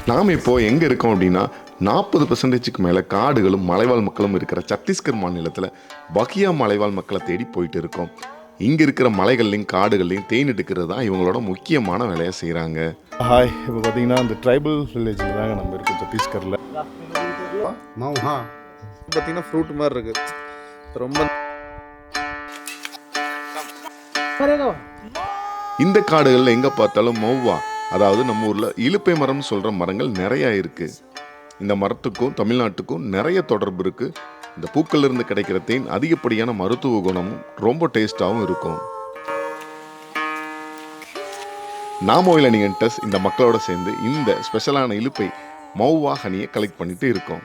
நாம் இப்போது எங்கே இருக்கோம் அப்படின்னா 40% மேலே காடுகளும் மலைவாழ் மக்களும் இருக்கிற சத்தீஸ்கர் மாநிலத்தில் பகியா மலைவாழ் மக்களை தேடி போயிட்டு இருக்கோம். இங்கே இருக்கிற மலைகள்லையும் காடுகள்லையும் தேன் எடுக்கிறது தான் இவங்களோட முக்கியமான வேலையை செய்கிறாங்க. ஹாய், இப்போ பார்த்தீங்கன்னா அந்த ட்ரைபல் வில்லேஜில் தாங்க நம்ம இருக்கோம் சத்தீஸ்கரில். பார்த்தீங்கன்னா ஃப்ரூட் மாதிரி இருக்குது. ரொம்ப இந்த காடுகளில் எங்கே பார்த்தாலும் மௌவா, அதாவது நம்ம ஊரில் இலுப்பை மரம்னு சொல்கிற மரங்கள் நிறையா இருக்குது. இந்த மரத்துக்கும் தமிழ்நாட்டுக்கும் நிறைய தொடர்பு இருக்குது. இந்த பூக்கள் இருந்து கிடைக்கிற தேன் அதிகப்படியான மருத்துவ குணமும் ரொம்ப டேஸ்டாகவும் இருக்கும். நாமோயில் நீங்கள் இந்த மக்களோட சேர்ந்து இந்த ஸ்பெஷலான இலுப்பை மௌவா ஹனியை கலெக்ட் பண்ணிட்டு இருக்கோம்.